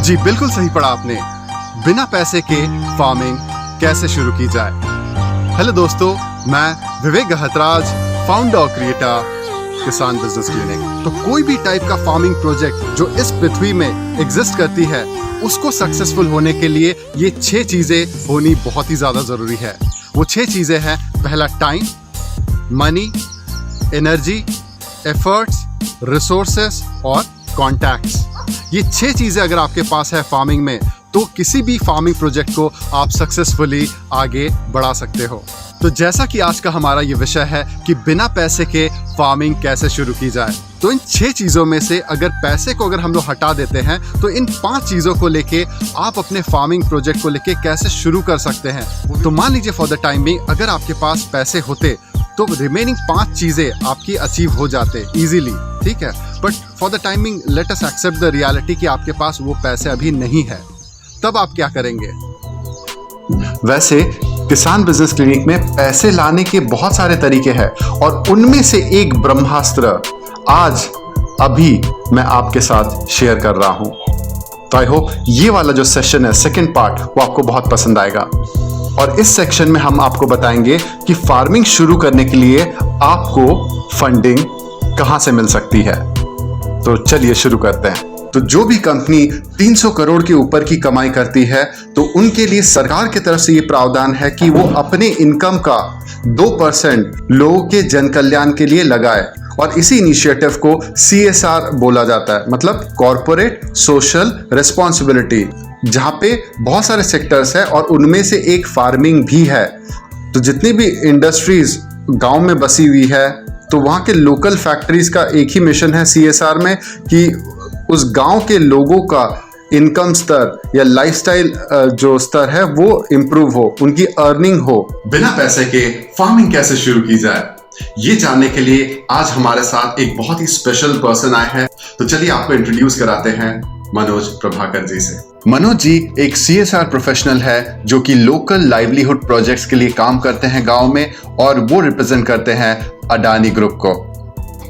जी बिल्कुल सही पढ़ा आपने। बिना पैसे के फार्मिंग कैसे शुरू की जाए। हेलो दोस्तों, मैं विवेक गहतराज, फाउंडर और क्रिएटर किसान बिजनेस क्लिनिक। तो कोई भी टाइप का फार्मिंग प्रोजेक्ट जो इस पृथ्वी में एग्जिस्ट करती है, उसको सक्सेसफुल होने के लिए ये 6 चीजें होनी बहुत ही ज्यादा जरूरी है। वो 6 चीजें हैं। पहला, time, money, energy, efforts, resources और कॉन्टैक्ट्स। ये 6 चीजें अगर आपके पास है फार्मिंग में, तो किसी भी फार्मिंग प्रोजेक्ट को आप सक्सेसफुली आगे बढ़ा सकते हो। तो जैसा कि आज का हमारा ये विषय है कि बिना पैसे के फार्मिंग कैसे शुरू की जाए, तो इन 6 चीजों में से अगर पैसे को अगर हम लोग हटा देते हैं, तो इन 5 चीजों को लेके आप अपने फार्मिंग प्रोजेक्ट को लेके कैसे शुरू कर सकते हैं। तो मान लीजिए फॉर द टाइम बिंग अगर आपके पास पैसे होते तो रिमेनिंग 5 चीजें आपकी अचीव हो जाते इजीली, ठीक है। But for the time being let us accept the reality कि आपके पास वो पैसे अभी नहीं है। तब आप क्या करेंगे? वैसे किसान बिजनेस क्लिनिक में पैसे लाने के बहुत सारे तरीके हैं और उनमें से एक ब्रह्मास्त्र आज अभी मैं आपके साथ शेयर कर रहा हूं। तो आई होप ये वाला जो सेशन है, सेकंड पार्ट, वो आपको बहुत पसंद आएगा। और इस सेक्शन में हम आपको बताएंगे कि फार्मिंग शुरू करने के लिए आपको फंडिंग कहां से मिल सकती है। तो चलिए शुरू करते हैं। तो जो भी कंपनी 300 करोड़ के ऊपर की कमाई करती है, तो उनके लिए सरकार की तरफ से ये प्रावधान है कि वो अपने इनकम का 2% लोगों के जन कल्याण के लिए लगाए। और इसी इनिशिएटिव को CSR बोला जाता है, मतलब कॉर्पोरेट सोशल रिस्पॉन्सिबिलिटी, जहां पे बहुत सारे सेक्टर्स है और उनमें से एक फार्मिंग भी है। तो जितनी भी इंडस्ट्रीज गांव में बसी हुई है, तो वहां के लोकल फैक्ट्रीज का एक ही मिशन है CSR में कि उस गांव के लोगों का इनकम स्तर या लाइफस्टाइल जो स्तर है वो इम्प्रूव हो, उनकी अर्निंग हो। बिना पैसे के फार्मिंग कैसे शुरू की जाए, ये जानने के लिए आज हमारे साथ एक बहुत ही स्पेशल पर्सन आए हैं। तो चलिए आपको इंट्रोड्यूस कराते हैं मनोज प्रभाकर जी से। मनोज जी एक CSR प्रोफेशनल है जो कि लोकल लाइवलीहुड प्रोजेक्ट्स के लिए काम करते हैं गांव में, और वो रिप्रेजेंट करते हैं अडानी ग्रुप को।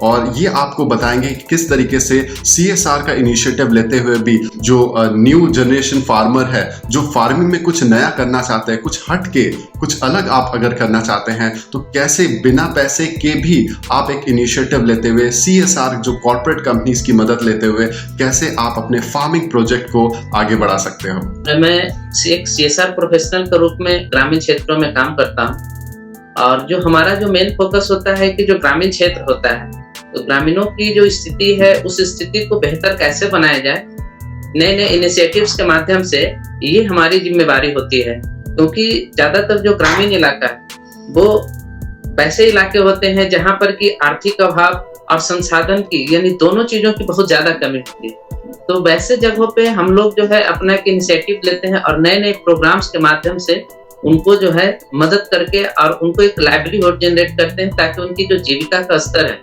और ये आपको बताएंगे कि किस तरीके से CSR का इनिशिएटिव लेते हुए भी जो न्यू जनरेशन फार्मर है, जो फार्मिंग में कुछ नया करना चाहते हैं, कुछ हट के कुछ अलग आप अगर करना चाहते हैं, तो कैसे बिना पैसे के भी आप एक इनिशिएटिव लेते हुए CSR जो कॉर्पोरेट कंपनीज की मदद लेते हुए कैसे आप अपने फार्मिंग प्रोजेक्ट को आगे बढ़ा सकते हो। मैं एक CSR प्रोफेशनल के रूप में ग्रामीण क्षेत्रों में काम करता हूँ, और जो हमारा जो मेन फोकस होता है कि जो ग्रामीण क्षेत्र होता है, तो ग्रामीणों की जो स्थिति है उस स्थिति को बेहतर कैसे बनाया जाए, नए नए इनिशिएटिव्स के माध्यम से, ये हमारी जिम्मेदारी होती है। क्योंकि ज्यादातर जो ग्रामीण इलाका है वो वैसे इलाके होते हैं जहां पर कि आर्थिक अभाव और संसाधन की, यानी दोनों चीजों की बहुत ज्यादा कमी होती है। तो वैसे जगहों पे हम लोग जो है अपना एक इनिशिएटिव लेते हैं और नए नए प्रोग्राम्स के माध्यम से उनको जो है मदद करके और उनको एक लाइवलीहुड जनरेट करते हैं, ताकि उनकी जो जीविका का स्तर है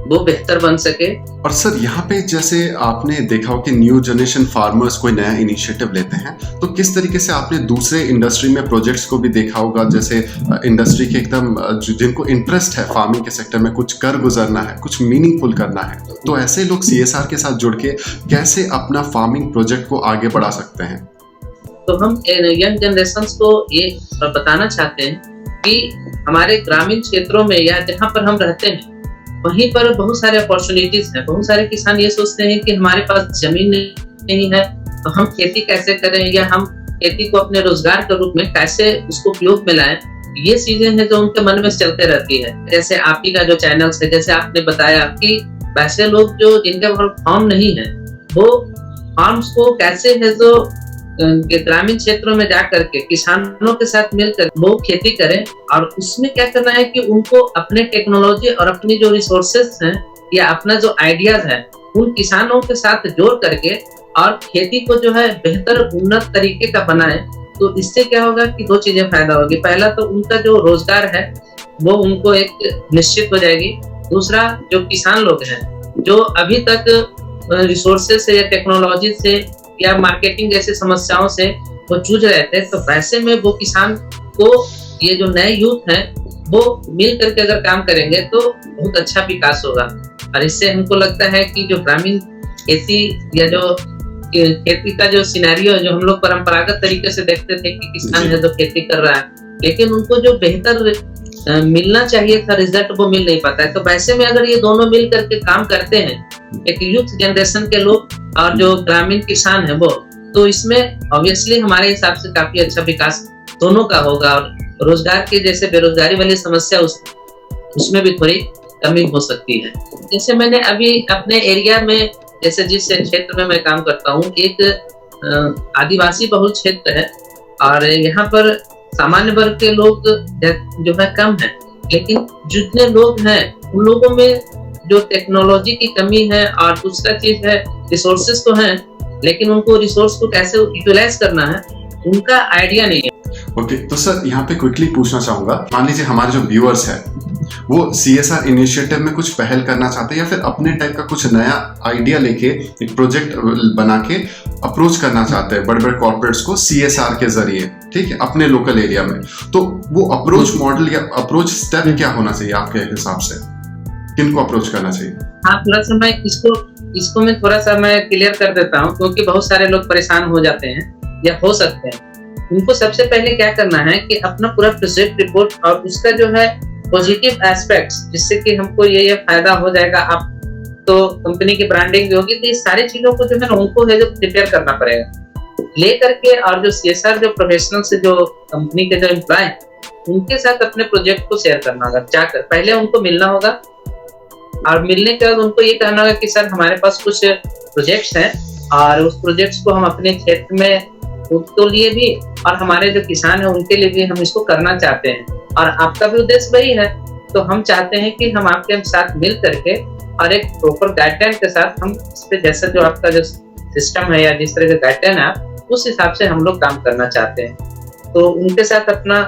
वो बेहतर बन सके। और सर यहाँ पे जैसे आपने देखा हो कि न्यू जनरेशन फार्मर्स कोई नया इनिशिएटिव लेते हैं, तो किस तरीके से आपने दूसरे इंडस्ट्री में प्रोजेक्ट्स को भी देखा होगा, जैसे इंडस्ट्री के एकदम जिनको इंटरेस्ट है फार्मिंग के सेक्टर में कुछ कर गुजरना है, कुछ मीनिंगफुल करना है, तो ऐसे लोग CSR के साथ जुड़ के कैसे अपना फार्मिंग प्रोजेक्ट को आगे बढ़ा सकते हैं? तो हम यंग जनरेशन को ये बताना चाहते हैं कि हमारे ग्रामीण क्षेत्रों में या जहाँ पर हम रहते हैं वहीं पर बहुत सारे अपॉर्चुनिटीज हैं। बहुत सारे किसान ये सोचते हैं कि हमारे पास जमीन नहीं है तो हम खेती कैसे करें, या हम खेती को अपने रोजगार के रूप में कैसे उसको उपयोग में लाएं। ये चीजें हैं जो उनके मन में चलते रहती है। जैसे आप ही का जो चैनल है, जैसे आपने बताया कि वैसे लोग जो जिनके पास फार्म नहीं है, वो फार्म्स को कैसे है जो ग्रामीण क्षेत्रों में जाकर के किसानों के साथ मिलकर वो खेती करें, और उसमें क्या करना है कि उनको अपने टेक्नोलॉजी और अपनी जो रिसोर्सेस हैं या अपना जो आइडियाज है उन किसानों के साथ जोड़ करके और खेती को जो है बेहतर उन्नत तरीके का बनाए। तो इससे क्या होगा कि 2 चीजें फायदा होगी। पहला तो उनका जो रोजगार है वो उनको एक निश्चित हो जाएगी। दूसरा, जो किसान लोग हैं जो अभी तक रिसोर्सेस से या टेक्नोलॉजी से या मार्केटिंग जैसे समस्याओं से वो जूझ रहे थे, तो वैसे में वो किसान को, ये जो नए यूथ हैं, वो मिल करके अगर काम करेंगे तो बहुत अच्छा विकास होगा। और इससे हमको लगता है कि जो ग्रामीण खेती या जो खेती का जो सिनेरियो है, जो हम लोग परंपरागत तरीके से देखते थे कि किसान जी। है तो खेती कर रहा है, लेकिन उनको जो बेहतर मिलना चाहिए था रिजल्ट वो मिल नहीं पाता है। तो वैसे में अगर ये दोनों मिल करके काम करते हैं, एक यूथ जनरेशन के लोग और जो ग्रामीण किसान है वो, तो इसमें ऑब्वियसली हमारे हिसाब से काफी अच्छा विकास दोनों का होगा और रोजगार की जैसे बेरोजगारी वाली समस्या उसमें भी थोड़ी कमी हो सकती है। जैसे मैंने अभी अपने एरिया में, जैसे जिस क्षेत्र में मैं काम करता हूँ, एक आदिवासी बहुल क्षेत्र है और यहाँ पर सामान्य वर्ग के लोग जो है कम है, लेकिन जितने लोग हैं उन लोगों में जो टेक्नोलॉजी की कमी है और दूसरा चीज है रिसोर्सेज तो हैं, लेकिन उनको रिसोर्स को कैसे यूटिलाइज करना है उनका आइडिया नहीं है। ओके, तो सर यहाँ पे क्विकली पूछना चाहूंगा, मान लीजिए हमारे जो व्यूअर्स हैं वो CSR इनिशिएटिव में कुछ पहल करना चाहते हैं या फिर अपने टाइप का कुछ नया आइडिया लेके एक प्रोजेक्ट बना के अप्रोच करना चाहते हैं बड़े बड़े कॉर्पोरेट्स को CSR के जरिए, ठीक है, अपने लोकल एरिया में, तो वो अप्रोच मॉडल या अप्रोच स्टेप क्या होना चाहिए आपके हिसाब से? किनको अप्रोच करना चाहिए? हाँ, थोड़ा सा मैं इसको मैं थोड़ा सा मैं क्लियर कर देता हूँ, क्योंकि बहुत सारे लोग परेशान हो जाते हैं या हो सकते हैं। उनको सबसे पहले क्या करना है कि अपना पूरा प्रोजेक्ट रिपोर्ट और उसका जो है पॉजिटिव एस्पेक्ट्स, जिससे कि हमको ये फायदा हो जाएगा, आप तो कंपनी की ब्रांडिंग भी होगी, तो ये सारी चीजों को जो है ना उनको है जो प्रिपेयर करना पड़ेगा ले करके, और जो CSR जो प्रोफेशनल से जो कंपनी के जो एम्प्लॉय उनके साथ अपने प्रोजेक्ट को शेयर करना होगा। जाकर पहले उनको मिलना होगा और मिलने के बाद उनको ये कहना होगा कि सर हमारे पास कुछ प्रोजेक्ट्स हैं और उस प्रोजेक्ट्स को हम अपने क्षेत्र में खुद के लिए भी और हमारे जो किसान है उनके लिए भी हम इसको करना चाहते हैं, और आपका भी उद्देश्य वही है। तो हम चाहते हैं कि हम आपके साथ मिल करके और एक प्रॉपर गाइडलाइन के साथ हम इस पे जैसा जो आपका जो सिस्टम है या जिस तरह का गाइडलाइन है उस हिसाब से हम लोग काम करना चाहते हैं। तो उनके साथ अपना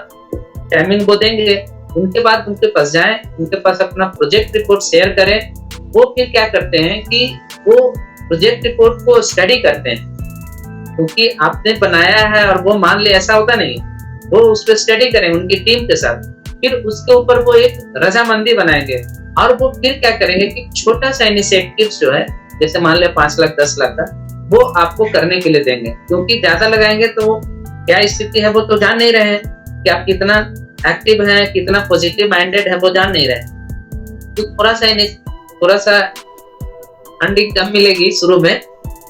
टाइमिंग वो देंगे, उनके बाद उनके पास जाएं, उनके पास अपना प्रोजेक्ट रिपोर्ट शेयर करें। वो फिर क्या करते हैं कि वो प्रोजेक्ट रिपोर्ट को स्टडी करते हैं, क्योंकि आपने बनाया है और वो मान ले ऐसा होता नहीं, वो उस पर स्टडी करें उनकी टीम के साथ, फिर उसके ऊपर वो एक रजामंदी बनाएंगे और वो फिर क्या करेंगे कि छोटा सा इनिशिएटिव जो है, जैसे मान ले 5 लाख 10 लाख का, वो आपको करने के लिए देंगे, क्योंकि ज्यादा लगाएंगे तो वो क्या स्थिति है वो तो जान नहीं रहे हैं कि आप कितना एक्टिव है, कितना पॉजिटिव माइंडेड है, वो जान नहीं रहे। तो थोड़ा सा फंडिंग कम मिलेगी शुरू में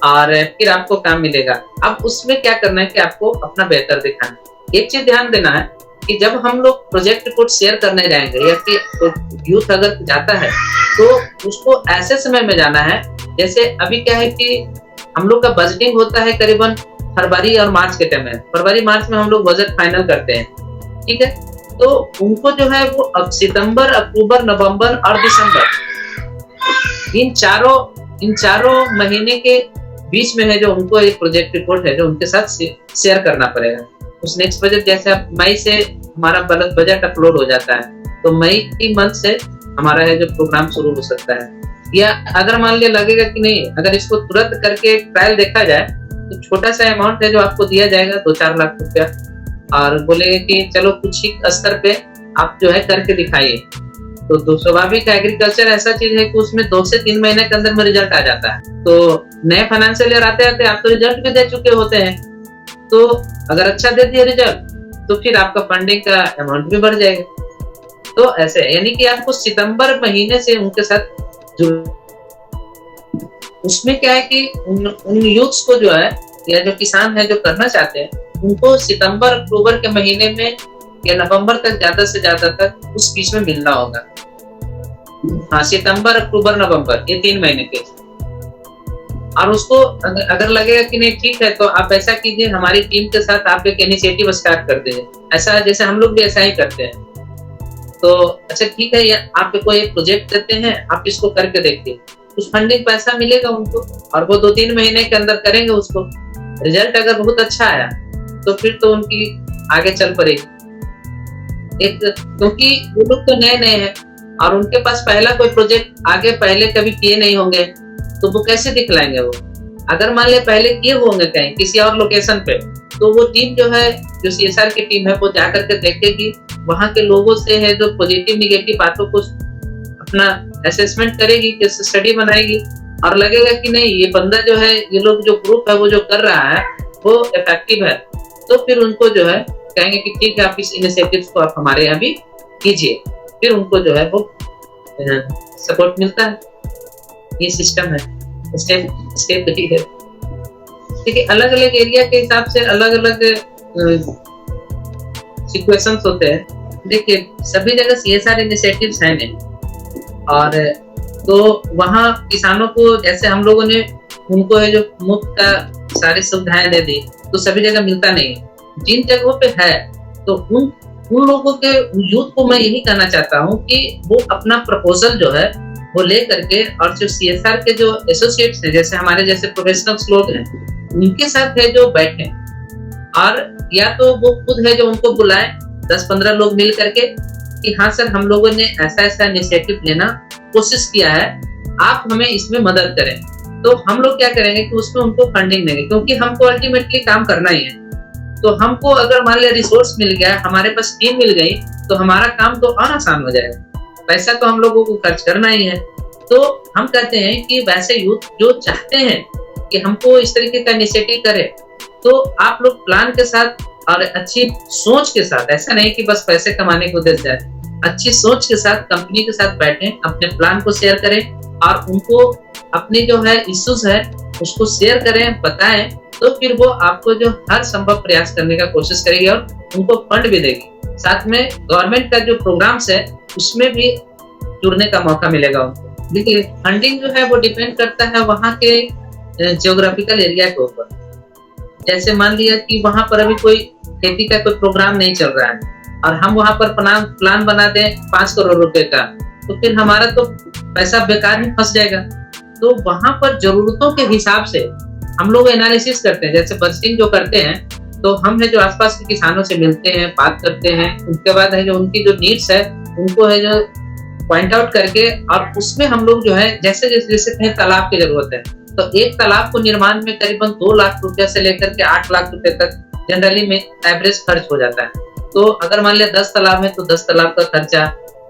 और फिर आपको काम मिलेगा। अब उसमें क्या करना है कि आपको अपना बेहतर दिखाना है। एक चीज ध्यान देना है कि जब हम लोग प्रोजेक्ट रिपोर्ट शेयर करने जाएंगे या फिर यूथ अगर जाता है तो उसको ऐसे समय में जाना है, जैसे अभी क्या है कि हम लोग का बजटिंग होता है करीबन फरवरी और मार्च के टाइम में। फरवरी मार्च में हम लोग बजट फाइनल करते हैं, ठीक है। तो उनको जो है वो अब सितंबर, अक्टूबर, नवंबर और दिसंबर इन चारों महीने के बीच में है जो उनको एक प्रोजेक्ट रिपोर्ट है जो उनके साथ शेयर करना पड़ेगा। उस नेक्स्ट बजट जैसे अब मई से हमारा बजट अपलोड हो जाता है, तो मई की मंथ से हमारा है जो प्रोग्राम शुरू हो सकता है। या अगर मान लिया लगेगा कि नहीं, अगर इसको तुरंत करके ट्रायल देखा जाए तो छोटा सा अमाउंट है जो आपको दिया जाएगा 2-4 लाख रुपया, और बोलेंगे कि चलो कुछ ही स्तर पे आप जो है करके दिखाइए। तो स्वाभाविक एग्रीकल्चर ऐसा चीज है कि उसमें 2 से 3 महीने के अंदर में रिजल्ट आ जाता है। तो नए फाइनेंशियल ईयर आते आते आप तो रिजल्ट भी दे चुके होते हैं, तो अगर अच्छा दे दिया रिजल्ट तो फिर आपका फंडिंग का अमाउंट भी बढ़ जाएगा। तो ऐसे यानी कि आपको सितंबर महीने से उनके साथ उसमें क्या है कि उन यूथ्स को जो है या जो किसान है जो करना चाहते हैं उनको सितंबर अक्टूबर के महीने में या नवंबर तक ज्यादा से ज्यादा तक उस बीच में मिलना होगा। हाँ, सितंबर अक्टूबर नवंबर ये 3 महीने के। और उसको अगर लगेगा कि नहीं ठीक है तो आप ऐसा कीजिए, हमारी टीम के साथ आप एक इनिशिएटिव स्टार्ट कर दीजिए, ऐसा जैसे हम लोग भी ऐसा ही करते हैं। तो अच्छा ठीक है, आपको एक प्रोजेक्ट देते हैं, आप इसको करके देखिए, कुछ फंडिंग पैसा मिलेगा उनको और वो 2-3 महीने के अंदर करेंगे उसको। रिजल्ट अगर बहुत अच्छा आया तो फिर तो उनकी आगे चल पड़ेगी। क्योंकि वो लोग तो नए हैं और उनके पास पहला कोई प्रोजेक्ट आगे पहले कभी किए नहीं होंगे, तो वो कैसे दिखलाएंगे वो। अगर मान ले पहले किए होंगे कहीं किसी और लोकेशन पे, तो वो टीम जो है जो CSR की टीम है वो जाकर के देखेगी, वहां के लोगों से है जो पॉजिटिव निगेटिव बातों को अपना असेसमेंट करेगी, स्टडी बनाएगी और लगेगा कि नहीं ये बंदा जो है, ये लोग जो ग्रुप है वो जो कर रहा है वो इफेक्टिव है, तो फिर उनको जो है कहेंगे कि ठीक है आप इस इनिशिएटिव्स को आप हमारे यहाँ भी कीजिए, फिर उनको जो है वो सपोर्ट मिलता है। ये सिस्टम है, स्टेप स्टेप यही है। देखिए अलग अलग एरिया के हिसाब से अलग अलग सिचुएशंस होते हैं। देखिए सभी जगह सीएसआर इनिशिएटिव्स हैं नहीं, और तो वहाँ किसानों को जैसे हम लोगों ने उनको है जो मुफ्त का सारी सुविधाएं दे दी, तो सभी जगह मिलता नहीं है। जिन जगहों पे है तो उन लोगों के यूथ को मैं यही कहना चाहता हूँ कि वो अपना प्रपोजल जो है वो ले करके, और जो सीएसआर के जो एसोसिएट्स हैं, जैसे हमारे जैसे प्रोफेशनल्स लोग हैं, उनके साथ है जो बैठे, और या तो वो खुद है जो उनको बुलाए 10-15 लोग मिल करके कि हाँ सर हम लोगों ने ऐसा ऐसा इनिशिएटिव लेना कोशिश किया है, आप हमें इसमें मदद करें। तो हम लोग क्या करेंगे कि उसमें उनको फंडिंग देंगे, क्योंकि हमको अल्टीमेटली काम करना ही है। तो हमको अगर मान लिया रिसोर्स मिल गया, हमारे पास टीम मिल गई, तो हमारा काम तो और आसान हो जाएगा। पैसा तो हम लोगों को खर्च करना ही है। तो हम कहते हैं कि वैसे यूथ जो चाहते हैं कि हमको इस तरीके का इनिशिएटिव करे, तो आप लोग प्लान के साथ और अच्छी सोच के साथ, ऐसा नहीं कि बस पैसे कमाने के उद्देश्य जाए, अच्छी सोच के साथ कंपनी के साथ बैठें, अपने प्लान को शेयर करें और उनको अपने जो है इश्यूज है उसको शेयर करें, बताएं, तो फिर वो आपको जो हर संभव प्रयास करने का कोशिश करेगी और उनको फंड भी देगी। साथ में गवर्नमेंट का जो प्रोग्राम्स है उसमें भी जुड़ने का मौका मिलेगा उनको। देखिए फंडिंग जो है वो डिपेंड करता है वहाँ के जियोग्राफिकल एरिया के ऊपर। जैसे मान लिया कि वहाँ पर अभी कोई खेती का कोई प्रोग्राम नहीं चल रहा है और हम वहाँ पर प्लान बना दें 5 करोड़ रुपए का, तो फिर हमारा तो पैसा बेकार में फंस जाएगा। तो वहाँ पर जरूरतों के हिसाब से हम लोग एनालिसिस करते हैं। जैसे बजटिंग जो करते हैं, तो हम है जो आसपास के किसानों से मिलते हैं, बात करते हैं, उसके बाद है जो उनकी जो नीड्स है उनको है जो पॉइंट आउट करके, और उसमें हम लोग जो है जैसे कहीं तालाब की जरूरत है, तो एक तालाब को निर्माण में करीबन 2 लाख रुपए से लेकर के 8 लाख रुपए तक जनरली में एवरेज खर्च हो जाता है। तो अगर मान लिया 10 तालाब है तो 10 तालाब का खर्चा,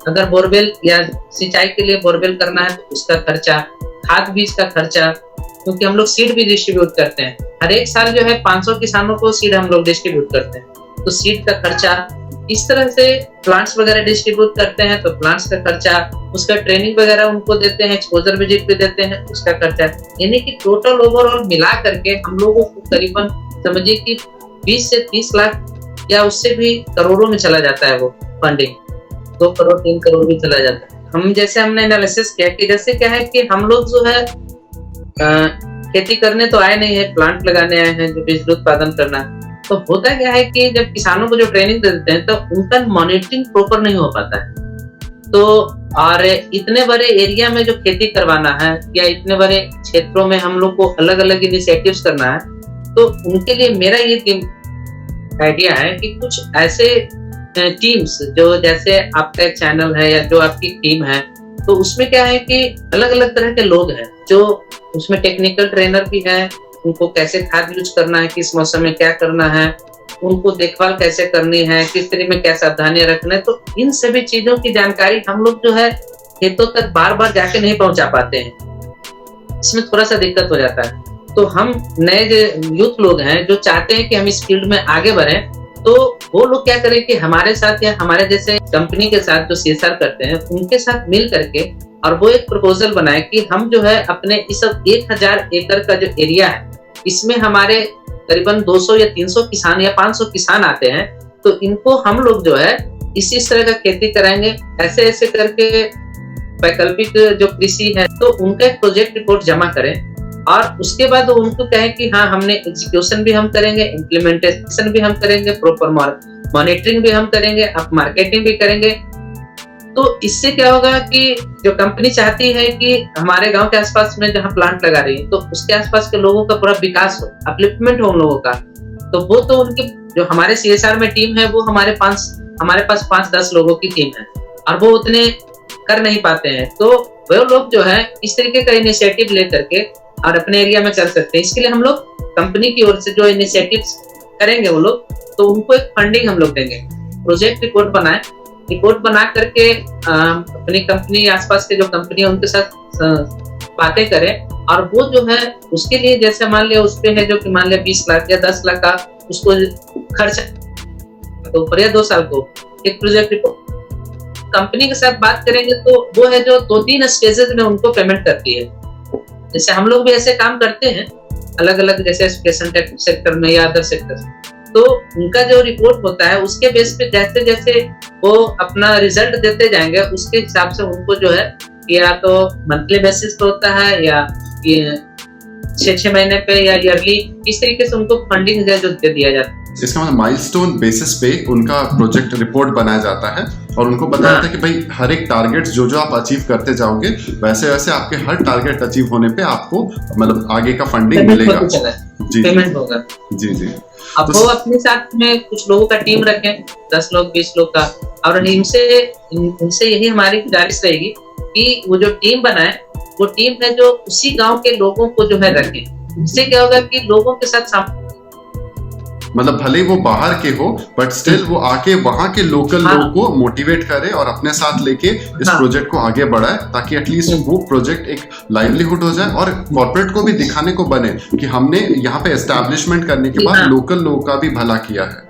अगर बोरवेल या सिंचाई के लिए बोरवेल करना है तो उसका खर्चा, खाद बीज का खर्चा, क्योंकि हम लोग सीड भी डिस्ट्रीब्यूट करते हैं। हर एक साल जो है 500 किसानों को सीड हम लोग डिस्ट्रीब्यूट करते हैं, तो सीड का खर्चा, इस तरह से प्लांट्स वगैरह डिस्ट्रीब्यूट करते हैं तो प्लांट्स का खर्चा, उसका ट्रेनिंग वगैरह उनको देते हैं, एक्सपोजर विजिट भी देते हैं, उसका खर्चा, यानी कि टोटल ओवरऑल मिला करके हम लोगों को करीबन समझिए कि 20 से 30 लाख या उससे भी करोड़ों में चला जाता है वो फंडिंग, 2 करोड़ 3 करोड़ भी चला जाता है। हम जैसे हमने एनालिसिस किया कि जैसे क्या है कि हम लोग जो है खेती करने तो आए नहीं है, प्लांट लगाने आए हैं जो बिजली उत्पादन करना। तो होता क्या है कि जब किसानों को जो ट्रेनिंग दे देते हैं तो उनका मॉनिटरिंग प्रॉपर नहीं हो पाता है। तो और इतने बड़े एरिया में जो खेती करवाना है या इतने बड़े क्षेत्रों में हम लोग को अलग अलग इनिशिएटिव्स करना है, तो उनके लिए मेरा ये आइडिया है कि कुछ ऐसे टीम्स जो जैसे आपका एक चैनल है या जो आपकी टीम है, तो उसमें क्या है कि अलग अलग तरह के लोग हैं, जो उसमें टेक्निकल ट्रेनर भी है, उनको कैसे खाद यूज करना है, किस मौसम में क्या करना है, उनको देखभाल कैसे करनी है, किस तरह में क्या सावधानियां रखना है। तो इन सभी चीजों की जानकारी हम लोग जो है खेतों तक बार बार जाके नहीं पहुंचा पाते हैं, इसमें थोड़ा सा दिक्कत हो जाता है। तो हम नए जो यूथ लोग हैं जो चाहते हैं कि हम इस फील्ड में आगे बढ़ें, तो वो लोग क्या करें कि हमारे साथ या हमारे जैसे कंपनी के साथ जो सीएसआर करते हैं उनके साथ मिल करके और वो एक प्रपोजल बनाए कि हम जो है अपने इस 1000 एकड़ का जो एरिया है, इसमें हमारे करीबन 200 या 300 किसान या 500 किसान आते हैं, तो इनको हम लोग जो है इस तरह का खेती कराएंगे, ऐसे ऐसे करके वैकल्पिक जो कृषि है तो उनका एक प्रोजेक्ट रिपोर्ट जमा करें, और उसके बाद उनको कहें कि हाँ हमने एग्जीक्यूशन भी हम करेंगे, इम्प्लीमेंटेशन भी हम करेंगे, प्रॉपर मॉनिटरिंग भी हम करेंगे, आप मार्केटिंग भी करेंगे। तो इससे क्या होगा कि जो कंपनी चाहती है कि हमारे गांव के आसपास में जहां प्लांट लगा रही है तो उसके आसपास के लोगों का पूरा विकास हो, अपलिफ्टमेंट हो उन लोगों का, तो वो तो उनकी जो हमारे सीएसआर में टीम है वो हमारे पास 5-10 लोगों की टीम है और वो उतने कर नहीं पाते हैं। तो वो लोग जो है इस तरीके का इनिशिएटिव लेकर के और अपने एरिया में चल सकते हैं। इसके लिए हम लोग कंपनी की ओर से जो इनिशिएटिव्स करेंगे वो लोग, तो उनको एक फंडिंग हम लोग देंगे, प्रोजेक्ट रिपोर्ट बना करके अपनी कंपनी आसपास के जो कंपनी है उनके साथ बातें करें और वो जो है उसके लिए जैसे मान लिया उस पे है जो कि मान लिया 20 लाख या 10 लाख का उसको खर्चा तो पर 2 साल को एक प्रोजेक्ट रिपोर्ट कंपनी के साथ बात करेंगे तो वो है जो 2-3 स्टेजेस में उनको पेमेंट करती है। जैसे हम लोग भी ऐसे काम करते हैं अलग अलग जैसे एजुकेशन सेक्टर में या अदर सेक्टर, तो उनका जो रिपोर्ट होता है उसके बेस पे जैसे जैसे वो अपना रिजल्ट देते जाएंगे उसके हिसाब से उनको जो है या तो मंथली बेसिस पे होता है या 6 महीने पे या ईयरली, इस तरीके से उनको फंडिंग जो दे दिया जाता है। इसका मतलब माइलस्टोन बेसिस पे उनका प्रोजेक्ट रिपोर्ट बनाया जाता है और उनको बताया जाता है कि भाई हर एक टारगेट जो जो आप अचीव करते जाओगे वैसे वैसे आपके हर टारगेट अचीव होने पे आपको मतलब आगे का फंडिंग मिलेगा। जी पेमेंट होगा। जी जी। अब वो अपने साथ में कुछ लोगों का टीम रखें 10 लोग 20 लोग का, और इनसे यही हमारी गुजारिश रहेगी कि वो जो टीम बनाए वो टीम है जो उसी गांव के लोगों को जो है रखें। इससे क्या होगा कि लोगों के साथ मतलब भले वो बाहर के हो बट स्टिल वो आके वहां के लोकल लोगों को मोटिवेट करे और अपने साथ लेके इस प्रोजेक्ट को आगे बढ़ाए ताकि एटलीस्ट वो प्रोजेक्ट एक लाइवलीहुड हो जाए और कॉर्पोरेट को भी दिखाने को बने कि हमने यहाँ पे एस्टैब्लिशमेंट करने के बाद लोकल लोगों का भी भला किया है।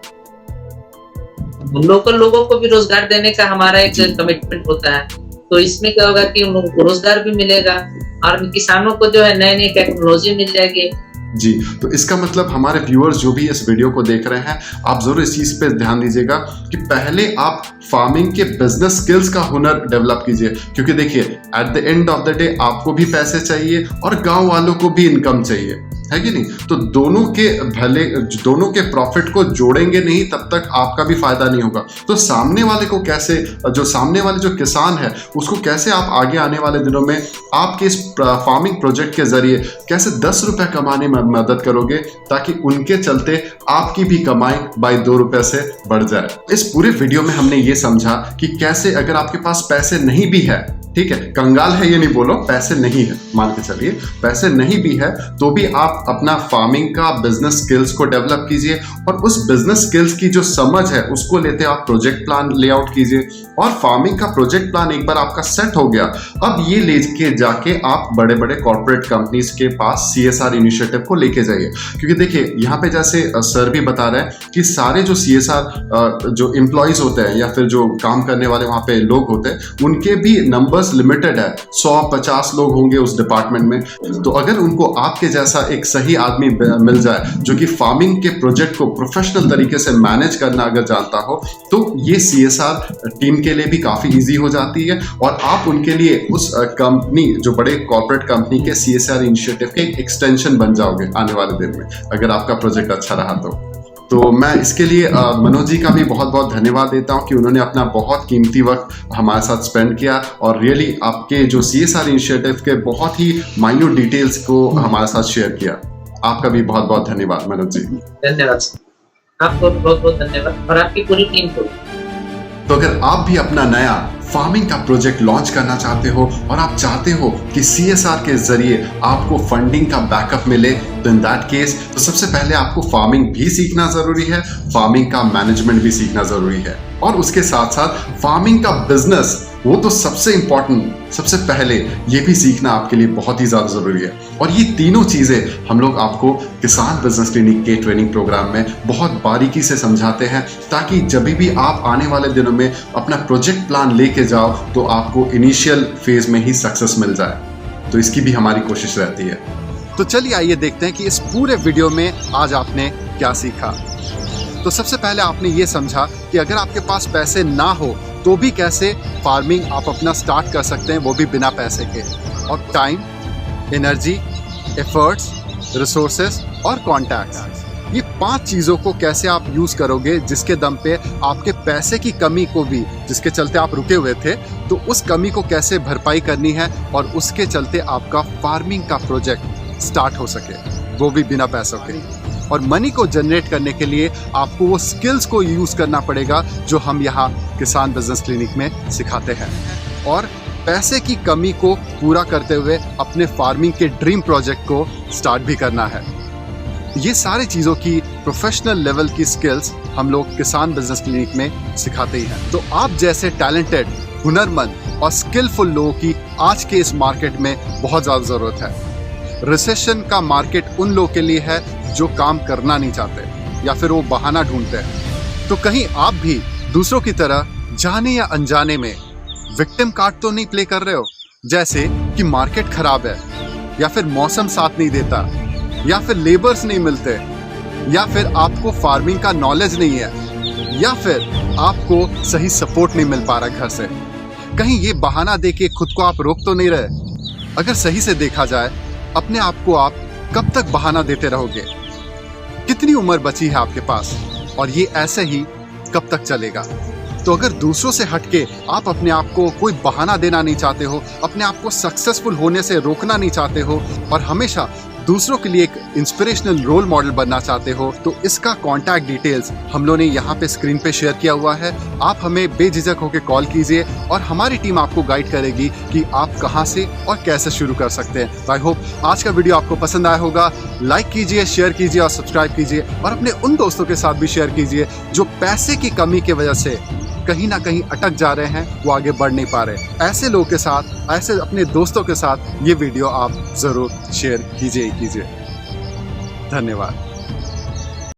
लोकल लोगों को भी रोजगार देने का हमारा एक कमिटमेंट होता है, तो इसमें क्या होगा कि उन लोगों को रोजगार भी मिलेगा और किसानों को जो है नई नई टेक्नोलॉजी मिल जाएगी। जी, तो इसका मतलब हमारे व्यूअर्स जो भी इस वीडियो को देख रहे हैं आप जरूर इस चीज पे ध्यान दीजिएगा कि पहले आप फार्मिंग के बिजनेस स्किल्स का हुनर डेवलप कीजिए, क्योंकि देखिए at the end of the day आपको भी पैसे चाहिए और गांव वालों को भी इनकम चाहिए, है कि नहीं। तो दोनों के प्रॉफिट को जोड़ेंगे नहीं तब तक आपका भी फायदा नहीं होगा। तो सामने वाले को कैसे, सामने वाले जो किसान है उसको कैसे आप आगे आने वाले दिनों में आपके इस फार्मिंग प्रोजेक्ट के जरिए कैसे 10 रुपए कमाने में मदद करोगे ताकि उनके चलते आपकी भी कमाई बाई 2 रुपए से बढ़ जाए। इस पूरे वीडियो में हमने ये समझा कि कैसे अगर आपके पास पैसे नहीं भी है, ठीक है, कंगाल है ये नहीं बोलो, पैसे नहीं है, मान के चलिए पैसे नहीं भी है तो भी आप अपना फार्मिंग का बिजनेस स्किल्स को डेवलप कीजिए और उस बिजनेस स्किल्स की जो समझ है उसको लेते आप प्रोजेक्ट प्लान लेआउट कीजिए और फार्मिंग का प्रोजेक्ट प्लान एक बार आपका सेट हो गया, अब ये लेके जाके आप बड़े बड़े कॉर्पोरेट कंपनीज के पास CSR इनिशिएटिव को लेके जाइए। क्योंकि देखिए यहाँ पे जैसे सर भी बता रहे हैं कि सारे जो CSR जो एम्प्लॉइज होते हैं या फिर जो काम करने वाले वहाँ पे लोग होते हैं उनके भी नंबर्स लिमिटेड है, 100-50 लोग होंगे उस डिपार्टमेंट में। तो अगर उनको आपके जैसा एक सही आदमी मिल जाए जो कि फार्मिंग के प्रोजेक्ट को प्रोफेशनल तरीके से मैनेज करना अगर जानता हो तो ये CSR टीम के लिए भी काफी इजी हो जाती है और आप उनके लिए उस कंपनी जो बड़े कॉर्पोरेट कंपनी के CSR इनिशिएटिव के एक एक्सटेंशन बन जाओगे आने वाले दिन में अगर आपका प्रोजेक्ट अच्छा रहा तो मैं इसके लिए मनोज जी का भी बहुत बहुत धन्यवाद देता हूं कि उन्होंने अपना बहुत कीमती वक्त हमारे साथ स्पेंड किया और रियली आपके जो CSR इनिशिएटिव के बहुत ही माइन्यूट डिटेल्स को हमारे साथ शेयर किया। आपका भी बहुत बहुत धन्यवाद मनोज जी। धन्यवाद, आपको बहुत बहुत धन्यवाद और आपकी पूरी टीम को। तो अगर आप भी अपना नया फार्मिंग का प्रोजेक्ट लॉन्च करना चाहते हो और आप चाहते हो कि CSR के जरिए आपको फंडिंग का बैकअप मिले तो इन दैट केस तो सबसे पहले आपको फार्मिंग भी सीखना जरूरी है, फार्मिंग का मैनेजमेंट भी सीखना जरूरी है और उसके साथ साथ फार्मिंग का बिजनेस वो तो सबसे इंपॉर्टेंट, सबसे पहले ये भी सीखना आपके लिए बहुत ही ज्यादा जरूरी है। और ये तीनों चीजें हम लोग आपको किसान बिजनेस क्लिनिक के ट्रेनिंग प्रोग्राम में बहुत बारीकी से समझाते हैं ताकि जब भी आप आने वाले दिनों में अपना प्रोजेक्ट प्लान लेके जाओ तो आपको इनिशियल फेज में ही सक्सेस मिल जाए। तो इसकी भी हमारी कोशिश रहती है। तो चलिए आइए देखते हैं कि इस पूरे वीडियो में आज आपने क्या सीखा। तो सबसे पहले आपने ये समझा कि अगर आपके पास पैसे ना हो तो भी कैसे फार्मिंग आप अपना स्टार्ट कर सकते हैं, वो भी बिना पैसे के, और टाइम, एनर्जी, एफर्ट्स, रिसोर्सेस और कॉन्टैक्ट्स, ये 5 चीज़ों को कैसे आप यूज़ करोगे जिसके दम पे आपके पैसे की कमी को भी, जिसके चलते आप रुके हुए थे, तो उस कमी को कैसे भरपाई करनी है और उसके चलते आपका फार्मिंग का प्रोजेक्ट स्टार्ट हो सके, वो भी बिना पैसों के। और मनी को जनरेट करने के लिए आपको वो स्किल्स को यूज़ करना पड़ेगा जो हम यहाँ किसान बिजनेस क्लिनिक में सिखाते हैं, और पैसे की कमी को पूरा करते हुए अपने फार्मिंग के ड्रीम प्रोजेक्ट को स्टार्ट भी करना है। ये सारी चीज़ों की प्रोफेशनल लेवल की स्किल्स हम लोग किसान बिजनेस क्लिनिक में सिखाते ही हैं। तो आप जैसे टैलेंटेड, हुनरमंद और स्किलफुल लोगों की आज के इस मार्केट में बहुत ज़्यादा ज़रूरत है। रिसेशन का मार्केट उन लोगों के लिए है जो काम करना नहीं चाहते या फिर वो बहाना ढूंढते हैं। तो कहीं आप भी दूसरों की तरह जाने या अनजाने में विक्टिम कार्ड तो नहीं प्ले कर रहे हो, जैसे कि मार्केट खराब है, या फिर मौसम साथ नहीं देता, या फिर लेबर्स नहीं मिलते, या फिर आपको फार्मिंग का नॉलेज नहीं है, या फिर आपको सही सपोर्ट नहीं मिल पा रहा घर से। कहीं ये बहाना देके खुद को आप रोक तो नहीं रहे? अगर सही से देखा जाए, अपने आप को आप कब तक बहाना देते रहोगे? कितनी उम्र बची है आपके पास, और ये ऐसे ही कब तक चलेगा? तो अगर दूसरों से हटके आप अपने आप को कोई बहाना देना नहीं चाहते हो, अपने आप को सक्सेसफुल होने से रोकना नहीं चाहते हो, और हमेशा दूसरों के लिए एक इंस्पिरेशनल रोल मॉडल बनना चाहते हो, तो इसका कॉन्टैक्ट डिटेल्स हम लोगों ने यहाँ पे स्क्रीन पे शेयर किया हुआ है। आप हमें बेझिझक होकर कॉल कीजिए और हमारी टीम आपको गाइड करेगी कि आप कहाँ से और कैसे शुरू कर सकते हैं। आई होप आज का वीडियो आपको पसंद आया होगा। लाइक कीजिए, शेयर कीजिए और सब्सक्राइब कीजिए, और अपने उन दोस्तों के साथ भी शेयर कीजिए जो पैसे की कमी की वजह से कहीं ना कहीं अटक जा रहे हैं, वो आगे बढ़ नहीं पा रहे। ऐसे लोगों के साथ, ऐसे अपने दोस्तों के साथ ये वीडियो आप जरूर शेयर कीजिए। धन्यवाद।